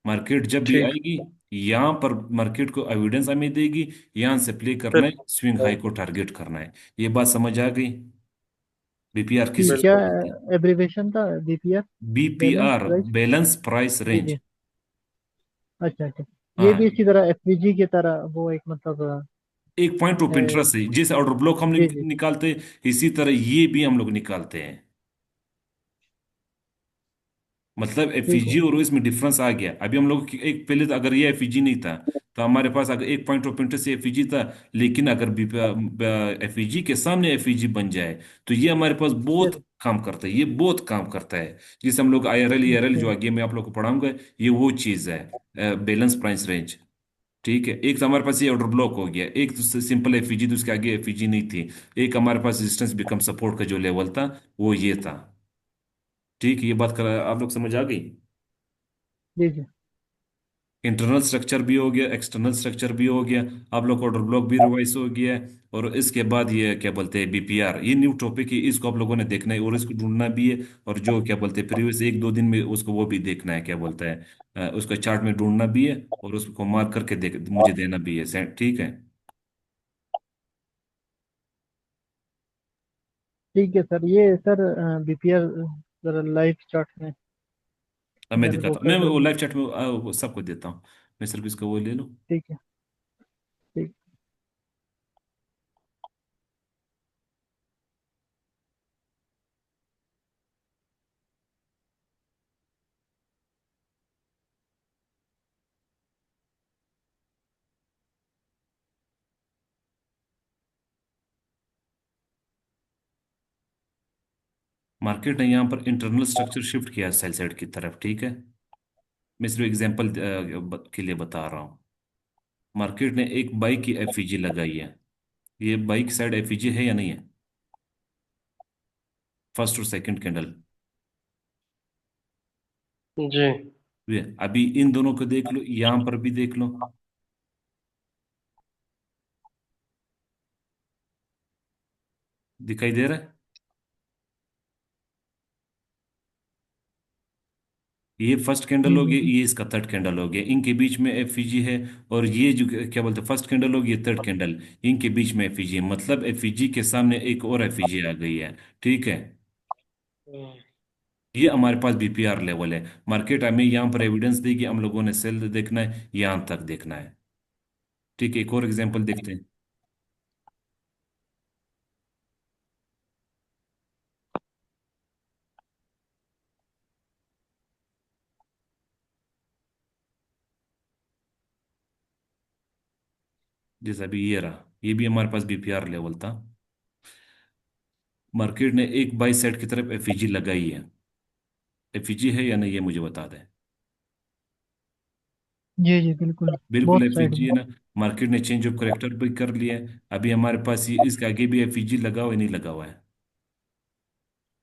मार्केट जब भी ठीक। आएगी, यहाँ पर मार्केट को एविडेंस हमें देगी, यहाँ से प्ले करना फिर है, स्विंग हाई को टारगेट करना है। ये बात समझ आ गई? बीपीआर किस जी, चीज क्या को बोलते हैं? एब्रीवेशन था BPR? Balance BPR price. Balance price जी रेंज। जी। अच्छा अच्छा। ये भी हाँ, इसी तरह एफपीजी की तरह वो एक मतलब एक पॉइंट ऑफ है। इंटरेस्ट है, जैसे ऑर्डर ब्लॉक हम जी जी। निकालते हैं, इसी तरह ये भी हम लोग निकालते हैं। मतलब ठीक है। एफईजी और इसमें डिफरेंस आ गया। अभी हम लोग एक पहले तो अगर ये एफईजी नहीं था, तो हमारे पास अगर एक पॉइंट ऑफ इंटरेस्ट एफईजी था, लेकिन अगर एफईजी के सामने एफईजी बन जाए, तो ये हमारे पास बहुत फिर काम करता है, ये बहुत काम करता है। जिसे हम लोग आईआरएल ईआरएल अच्छा। जो आगे मैं आप लोग को पढ़ाऊंगा, ये वो चीज है, बैलेंस प्राइस रेंज। ठीक है, एक तो हमारे पास ये ऑर्डर ब्लॉक हो गया, एक तो सिंपल एफईजी, तो उसके आगे एफईजी नहीं थी। एक हमारे पास रेजिस्टेंस बिकम सपोर्ट का जो लेवल था, वो ये था। ठीक है, ये बात कर आप लोग समझ आ गई? जी जी। इंटरनल स्ट्रक्चर भी हो गया, एक्सटर्नल स्ट्रक्चर भी हो गया, आप लोग ऑर्डर ब्लॉक भी रिवाइज हो गया है। और इसके बाद ये क्या बोलते हैं बीपीआर, ये न्यू टॉपिक है, इसको आप लोगों ने देखना है और इसको ढूंढना भी है। और जो क्या बोलते हैं प्रीवियस एक दो दिन में उसको वो भी देखना है, क्या बोलता है, उसका चार्ट में ढूंढना भी है, और उसको मार्क करके देख मुझे देना भी है, ठीक है? ठीक है सर, ये सर बीपीआर जरा लाइव चार्ट में अब मैं इधर वो दिखाता हूँ, मैं कर वो देंगे। लाइव चैट में वो सबको देता हूँ। मैं सिर्फ इसका वो ले लूँ। ठीक है। ठीक। मार्केट ने यहाँ पर इंटरनल स्ट्रक्चर शिफ्ट किया सेल साइड की तरफ, ठीक है। मैं सिर्फ एग्जांपल के लिए बता रहा हूँ। मार्केट ने एक बाई की एफईजी लगाई है, ये बाई की साइड एफईजी है या नहीं है? फर्स्ट और सेकंड कैंडल, जी। वे अभी इन दोनों को देख लो, यहां पर भी देख लो, दिखाई दे रहा है? ये फर्स्ट कैंडल जी हो जी गया, जी। ये इसका थर्ड कैंडल हो गया, इनके बीच में एफईजी है। और ये जो क्या बोलते हैं फर्स्ट कैंडल हो गई, थर्ड कैंडल, इनके बीच में एफईजी है, मतलब एफईजी के सामने एक और एफईजी आ गई है। ठीक है, हम्म। ये हमारे पास बीपीआर लेवल है। मार्केट हमें यहाँ पर एविडेंस देगी, हम लोगों ने सेल देखना है, यहाँ तक देखना है। ठीक है, एक और एग्जांपल देखते हैं। जैसे अभी ये रहा, ये भी हमारे पास बीपीआर लेवल था। मार्केट ने एक बाई साइड की तरफ एफईजी लगाई है। एफईजी है या नहीं, ये मुझे बता दें। जी जी बिल्कुल। बिल्कुल बहुत साइड एफईजी में। है ना। मार्केट ने चेंज ऑफ करेक्टर भी कर लिया है। अभी हमारे पास ये इसके आगे भी एफईजी लगा हुआ है, नहीं लगा हुआ है?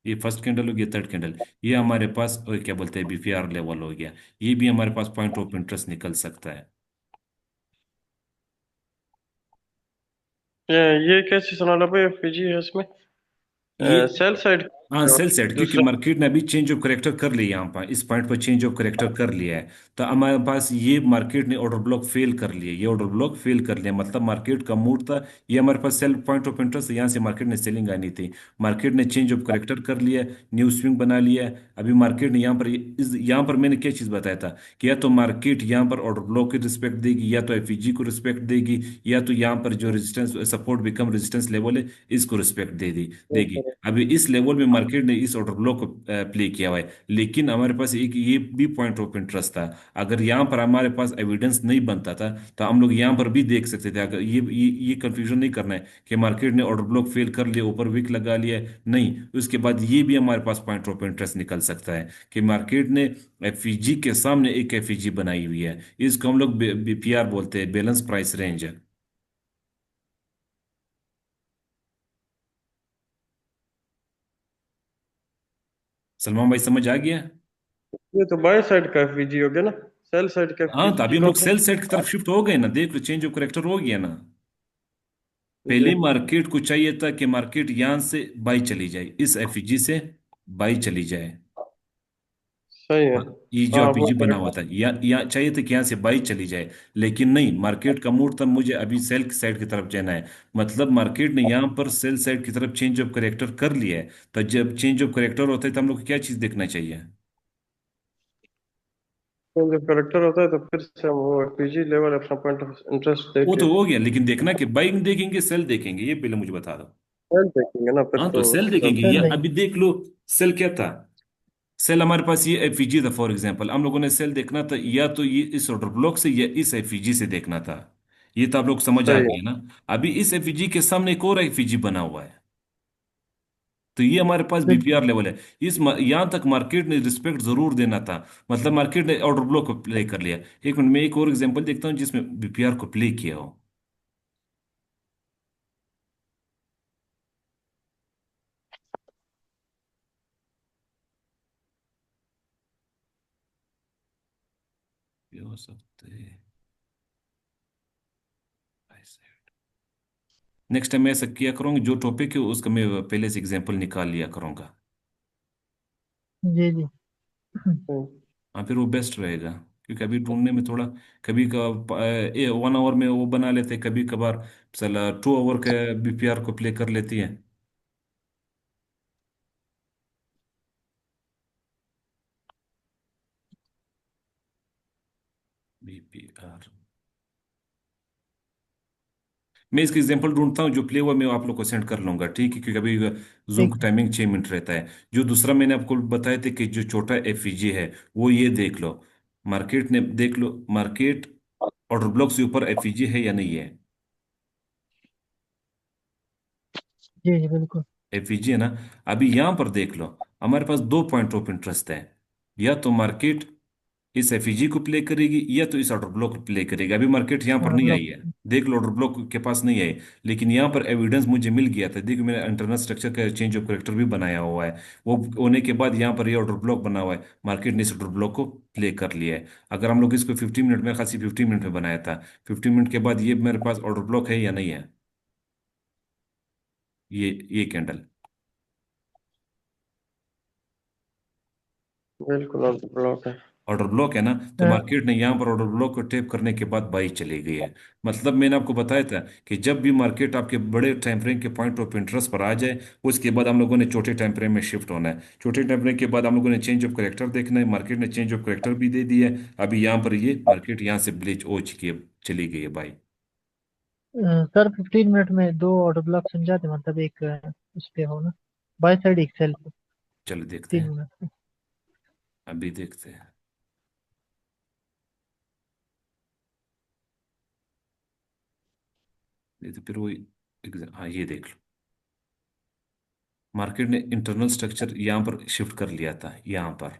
ये फर्स्ट कैंडल हो गया, थर्ड कैंडल, ये हमारे पास क्या बोलते हैं बीपीआर लेवल हो गया। ये भी हमारे पास पॉइंट ऑफ इंटरेस्ट निकल सकता है। ये कैसे सुना भाई, एफपीजी है इसमें? ये सेल साइड हाँ, सेल सेट, क्योंकि दूसरा। मार्केट ने अभी चेंज ऑफ करेक्टर कर लिया, यहाँ पर इस पॉइंट पर चेंज ऑफ करेक्टर कर लिया है। तो हमारे पास ये मार्केट ने ऑर्डर ब्लॉक फेल कर लिया, ये ऑर्डर ब्लॉक फेल कर लिया, मतलब मार्केट का मूड था, ये हमारे पास सेल पॉइंट ऑफ इंटरेस्ट, यहाँ से मार्केट ने सेलिंग आनी थी। मार्केट ने चेंज ऑफ करेक्टर कर लिया, न्यू स्विंग बना लिया है। अभी मार्केट ने यहाँ पर यहाँ पर मैंने क्या चीज़ बताया था, कि या तो मार्केट यहाँ पर ऑर्डर ब्लॉक की रिस्पेक्ट देगी, या तो एफईजी को रिस्पेक्ट देगी, या तो यहाँ पर जो resistance support become resistance level है, इसको रिस्पेक्ट देगी। अभी इस लेवल में मार्केट ने इस ऑर्डर ब्लॉक को प्ले किया हुआ है, लेकिन हमारे पास एक ये भी पॉइंट ऑफ इंटरेस्ट था। अगर यहाँ पर हमारे पास एविडेंस नहीं बनता था, तो हम लोग यहाँ पर भी देख सकते थे। अगर ये कंफ्यूजन नहीं करना है कि मार्केट ने ऑर्डर ब्लॉक फेल कर लिया, ऊपर विक लगा लिया है, नहीं, उसके बाद ये भी हमारे पास पॉइंट ऑफ इंटरेस्ट निकल सकता है कि मार्केट ने एफईजी के सामने एक एफईजी बनाई हुई है। इसको हम लोग बीपीआर बोलते हैं, बैलेंस प्राइस रेंज। सलमान भाई समझ आ गया? ये तो बाय साइड का एफवीजी हो गया ना, सेल साइड का हाँ, तो एफवीजी अभी हम लोग कौन सा? सेल साइड की तरफ शिफ्ट हो गए ना, देख लो चेंज ऑफ करेक्टर हो गया ना। जी पहले मार्केट को चाहिए था कि मार्केट यहां से बाई चली जाए, इस एफईजी से बाई चली जाए। सही है। हाँ, ये जो हाँ वो एफईजी बना हुआ करेक्ट। था, या चाहिए था कि यहाँ से बाई चली जाए, लेकिन नहीं, मार्केट का मूड था मुझे अभी सेल साइड की तरफ जाना है। मतलब मार्केट ने यहाँ पर सेल साइड की तरफ चेंज ऑफ करेक्टर कर लिया है। तो जब चेंज ऑफ करेक्टर होता है तो हम लोग को क्या चीज देखना चाहिए? तो जब करेक्टर होता है तो फिर से हम वो एफवीजी लेवल अपना पॉइंट ऑफ इंटरेस्ट वो देके तो हो गया, लेकिन देखना कि बाइंग देखेंगे सेल देखेंगे, ये पहले मुझे बता दो। सेल देखेंगे ना फिर हाँ, तो तो सेल देखेंगे, सब। सेल या देंगे। अभी देख लो। सेल क्या था? सेल हमारे पास ये एफईजी था फॉर एग्जांपल, हम लोगों ने सेल देखना था या तो ये इस ऑर्डर ब्लॉक से या इस एफईजी से देखना था। ये तो आप लोग समझ आ सही है। गए ना। अभी इस एफईजी के सामने एक और एफईजी बना हुआ है, तो ये हमारे पास बिल्कुल। बीपीआर लेवल है। यहाँ तक मार्केट ने रिस्पेक्ट जरूर देना था। मतलब मार्केट ने ऑर्डर ब्लॉक को प्ले कर लिया। एक मिनट में एक और एग्जांपल देखता हूँ जिसमें बीपीआर को प्ले किया हो। ये हो सकते हैं ऐसे। नेक्स्ट टाइम मैं ऐसा किया करूंगा, जो टॉपिक है उसका मैं पहले से एग्जांपल निकाल लिया करूंगा। जी जी। सही। हाँ, फिर वो बेस्ट रहेगा। क्योंकि अभी ढूंढने में थोड़ा, कभी का 1 आवर में वो बना लेते, कभी कभार साला 2 आवर के बीपीआर को प्ले कर लेती है। बीपीआर, मैं इसका एग्जांपल ढूंढता हूँ जो प्ले हुआ, मैं आप लोग को सेंड कर लूंगा, ठीक है? क्योंकि अभी जूम ठीक का है। टाइमिंग 6 मिनट रहता है। जो दूसरा मैंने आपको बताया था कि जो छोटा एफईजी है, वो ये देख लो। मार्केट ने देख लो, मार्केट ऑर्डर ब्लॉक से ऊपर एफईजी है या नहीं है? जी जी बिल्कुल। एफईजी है ना। अभी यहां पर देख लो, हमारे पास दो पॉइंट ऑफ इंटरेस्ट है। या तो मार्केट इस एफईजी को प्ले करेगी या तो इस ऑर्डर ब्लॉक को प्ले करेगी। अभी मार्केट यहाँ पर और नहीं ब्लॉक। आई है, देख लो, ऑर्डर ब्लॉक के पास नहीं आई। लेकिन यहाँ पर एविडेंस मुझे मिल गया था, देखो मैंने इंटरनल स्ट्रक्चर का चेंज ऑफ करेक्टर भी बनाया हुआ है। वो होने के बाद यहाँ पर ये ऑर्डर ब्लॉक बना हुआ है, मार्केट ने इस ऑर्डर ब्लॉक को प्ले कर लिया है। अगर हम लोग इसको 15 मिनट में, खासी 15 मिनट में बनाया था, 15 मिनट के बाद ये मेरे पास ऑर्डर ब्लॉक है या नहीं है? ये कैंडल बिल्कुल और ब्लॉक है। ऑर्डर ब्लॉक है ना। तो अ, मार्केट ने यहाँ पर ऑर्डर ब्लॉक को टेप करने के बाद बाई चली गई है। मतलब मैंने आपको बताया था कि जब भी मार्केट आपके बड़े टाइम फ्रेम के पॉइंट ऑफ इंटरेस्ट पर आ जाए, उसके बाद हम लोगों ने छोटे टाइम फ्रेम में शिफ्ट होना है। छोटे टाइम फ्रेम के बाद हम लोगों ने चेंज ऑफ करेक्टर देखना है। मार्केट ने चेंज ऑफ करेक्टर भी दे दिया है। अभी यहाँ पर ये मार्केट यहाँ से ब्लीच हो चुकी है, चली गई है बाई। सर 15 मिनट में दो ऑर्डर ब्लॉक समझा दे, मतलब एक उस पे हो ना, बाय साइड एक सेल पे। चलो देखते 3 मिनट पे। अभी देखते हैं। ये तो फिर वही हाँ, ये देख लो, मार्केट ने इंटरनल स्ट्रक्चर यहाँ पर शिफ्ट कर लिया था यहाँ पर।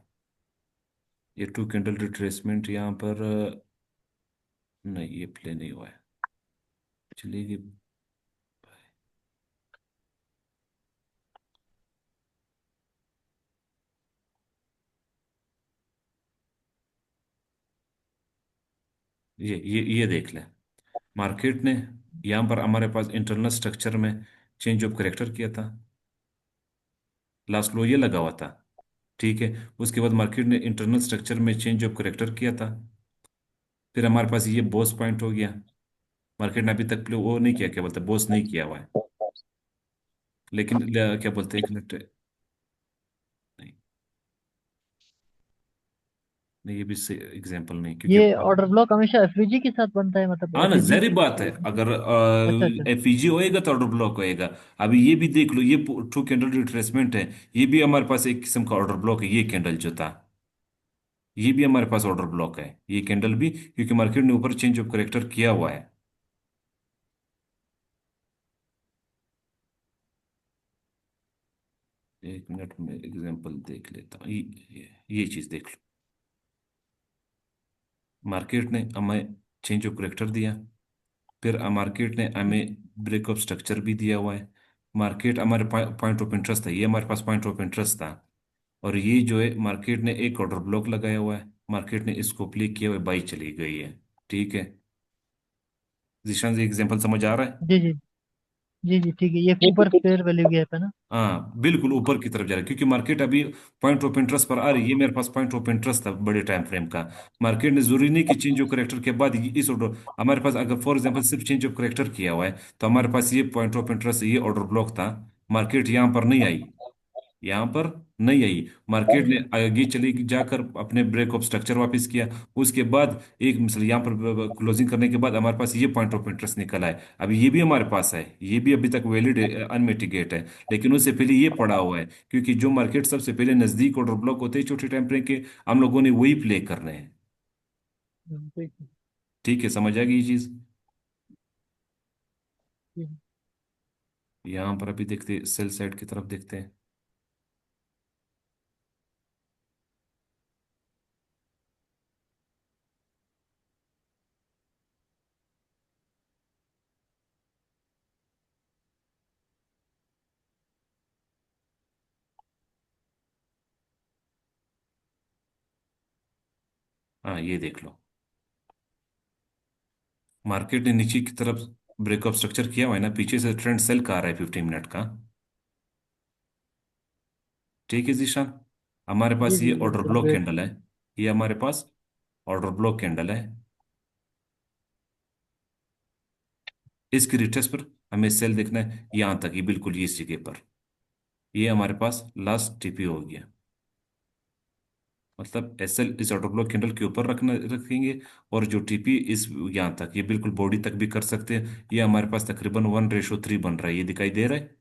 ये 2 कैंडल रिट्रेसमेंट यहाँ पर नहीं, ये प्ले नहीं हुआ है, चलिए। ये देख लें, मार्केट ने यहाँ पर हमारे पास इंटरनल स्ट्रक्चर में चेंज ऑफ करेक्टर किया था। लास्ट लो ये लगा हुआ था, ठीक है। उसके बाद मार्केट ने इंटरनल स्ट्रक्चर में चेंज ऑफ करेक्टर किया था। फिर हमारे पास ये बॉस पॉइंट हो गया। मार्केट ने अभी तक वो नहीं किया, क्या बोलते हैं, बॉस नहीं किया हुआ है। लेकिन क्या बोलते हैं, एक मिनट, नहीं, नहीं, ये भी एग्जाम्पल नहीं, क्योंकि ये ऑर्डर ब्लॉक हमेशा एफवीजी के साथ बनता है, मतलब हाँ ना, एफवीजी। जहरी बात है, अगर अच्छा अच्छा। एफईजी होएगा तो ऑर्डर ब्लॉक होएगा। अभी ये भी देख लो, ये 2 कैंडल रिट्रेसमेंट है। ये भी हमारे पास एक किस्म का ऑर्डर ब्लॉक है, ये कैंडल जो था, ये भी हमारे पास ऑर्डर ब्लॉक है, ये कैंडल भी, क्योंकि मार्केट ने ऊपर चेंज ऑफ करेक्टर किया हुआ है। 1 मिनट में एग्जांपल देख लेता हूँ, ये चीज देख लो। मार्केट ने हमें चेंज ऑफ करेक्टर दिया, फिर मार्केट ने हमें ब्रेकअप स्ट्रक्चर भी दिया हुआ है। मार्केट हमारे पॉइंट ऑफ इंटरेस्ट था, ये हमारे पास पॉइंट ऑफ इंटरेस्ट था। और ये जो है मार्केट ने एक ऑर्डर ब्लॉक लगाया हुआ है, मार्केट ने इसको प्ले किया हुआ है, बाई चली गई है। ठीक है जिशान जी, एग्जांपल समझ आ रहा है? जी जी। जी जी ठीक है, ये ऊपर फेयर वैल्यू गैप है ना। हाँ बिल्कुल ऊपर की तरफ जा रहा है, क्योंकि मार्केट अभी पॉइंट ऑफ इंटरेस्ट पर आ रही है। ये मेरे पास पॉइंट ऑफ इंटरेस्ट था बड़े टाइम फ्रेम का। मार्केट ने जरूरी नहीं कि चेंज ऑफ करेक्टर के बाद इस ऑर्डर, हमारे पास अगर फॉर एग्जांपल सिर्फ चेंज ऑफ करेक्टर किया हुआ है, तो हमारे पास ये पॉइंट ऑफ इंटरेस्ट, ये ऑर्डर ब्लॉक था। मार्केट यहाँ पर नहीं आई, यहाँ पर नहीं आई। मार्केट ने आगे चली जाकर अपने ब्रेक ऑफ स्ट्रक्चर वापस किया। उसके बाद एक मिसल यहाँ पर क्लोजिंग करने के बाद हमारे पास ये पॉइंट ऑफ इंटरेस्ट निकल आए। अभी ये भी हमारे पास है, ये भी अभी तक वैलिड अनमिटिगेट है। लेकिन उससे पहले ये पड़ा हुआ है, क्योंकि जो मार्केट सबसे पहले नजदीक ऑर्डर ब्लॉक होते हैं छोटे टाइम फ्रेम के, हम लोगों ने वही प्ले करने हैं। ठीक है। ठीक है समझ आ गई ये चीज? ठीक है। यहाँ पर अभी देखते सेल साइड की तरफ देखते हैं। हाँ ये देख लो, मार्केट ने नीचे की तरफ ब्रेकअप स्ट्रक्चर किया हुआ है ना, पीछे से ट्रेंड सेल का आ रहा है 15 मिनट का। ठीक है जीशान, हमारे जी पास ये जी ऑर्डर बिल्कुल ब्लॉक वेट। कैंडल है, ये हमारे पास ऑर्डर ब्लॉक कैंडल है। इसकी रिट्रेस पर हमें सेल देखना है यहाँ तक, ये बिल्कुल ये इस जगह पर, ये हमारे पास लास्ट टीपी हो गया। मतलब एसएल इस ऑर्डर ब्लॉक कैंडल के ऊपर रखेंगे, और जो टीपी इस यहाँ तक, ये बिल्कुल बॉडी तक भी कर सकते हैं। ये हमारे पास तकरीबन 1:3 बन रहा है, ये दिखाई दे रहा है।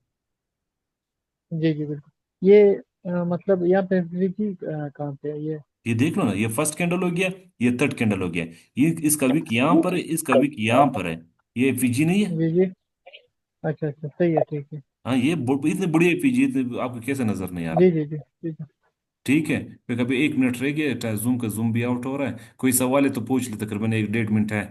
जी जी बिल्कुल ये मतलब यहाँ पे एफवीजी कहाँ पे है ये। ये देख लो ना, ये फर्स्ट कैंडल हो गया, ये थर्ड कैंडल हो गया। ये इसका विक यहाँ पर है, इसका विक यहाँ पर है। ये एफवीजी नहीं है? जी जी। अच्छा अच्छा सही है ठीक है। हाँ ये इतने बड़ी एफवीजी, आपको कैसे नजर नहीं आ जी रहा? जी जी ठीक है। ठीक है, फिर कभी 1 मिनट रह गया, जूम का जूम भी आउट हो रहा है, कोई सवाल है तो पूछ ले, तकरीबन 1-1.5 मिनट है।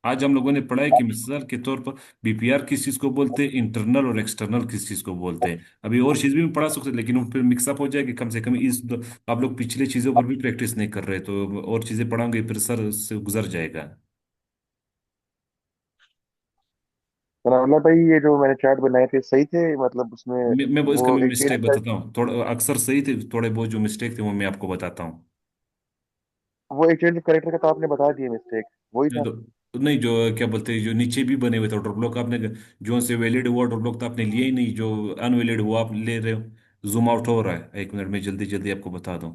आज हम लोगों ने पढ़ा है कि मिसाल के तौर पर बीपीआर किस चीज को बोलते हैं, इंटरनल और एक्सटर्नल किस चीज को बोलते हैं। अभी और चीज भी पढ़ा सकते हैं, लेकिन वो फिर मिक्सअप हो जाएगी। कम से कम आप लोग पिछले चीजों पर भी प्रैक्टिस नहीं कर रहे, तो और चीजें पढ़ाऊंगे फिर सर से गुजर जाएगा। सनाउल्लाह भाई, ये जो मैंने चार्ट बनाए थे सही थे, मतलब उसमें मैं वो इसका वो मैं एक्सचेंज मिस्टेक बताता हूँ, थोड़ा अक्सर सही थे, थोड़े बहुत जो मिस्टेक थे वो मैं आपको बताता हूँ। वो एक्सचेंज करेक्टर का तो आपने बता दिया मिस्टेक, वही था। तो नहीं, जो क्या बोलते हैं, जो नीचे भी बने हुए थे ऑर्डर ब्लॉक, आपने जो से वैलिड हुआ ऑर्डर ब्लॉक तो आपने लिया ही नहीं, जो अनवैलिड हुआ आप ले रहे हो। जूम आउट हो रहा है, 1 मिनट में जल्दी जल्दी आपको बता दूं।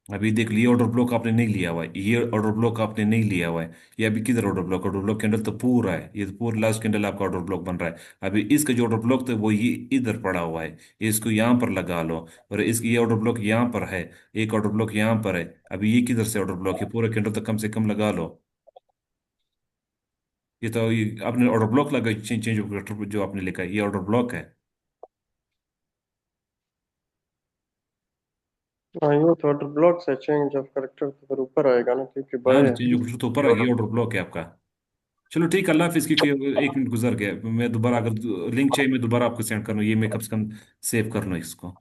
अभी देख लिए ऑर्डर ब्लॉक आपने नहीं लिया हुआ है, ये ऑर्डर ब्लॉक आपने नहीं लिया हुआ है। ये अभी किधर ऑर्डर ब्लॉक कैंडल तो पूरा है, ये तो पूरा लास्ट कैंडल आपका ऑर्डर ब्लॉक बन रहा है। अभी इसका जो ऑर्डर ब्लॉक था वो ये इधर पड़ा हुआ है, ये इसको यहाँ पर लगा लो। और इसकी ये ऑर्डर ब्लॉक यहाँ पर है, एक ऑर्डर ब्लॉक यहाँ पर है। अभी ये किधर से ऑर्डर ब्लॉक है, पूरा कैंडल तो कम से कम लगा लो। ये तो ये आपने ऑर्डर ब्लॉक लगा, चेंज चेंज ऑफ जो आपने लिखा है ये ऑर्डर ब्लॉक है। हाँ ये तो ऑर्डर ब्लॉक से चेंज ऑफ करेक्टर तो फिर ऊपर आएगा ना, क्योंकि हाँ बाय है। चेंज ऑफ तो ऊपर है, ये ऑर्डर ब्लॉक है आपका। चलो ठीक है, अल्लाह हाफिज। क्योंकि 1 मिनट गुजर गया, मैं दोबारा अगर लिंक चाहिए मैं दोबारा आपको सेंड करूँ, ये मैं कम से कम सेव कर लूँ इसको।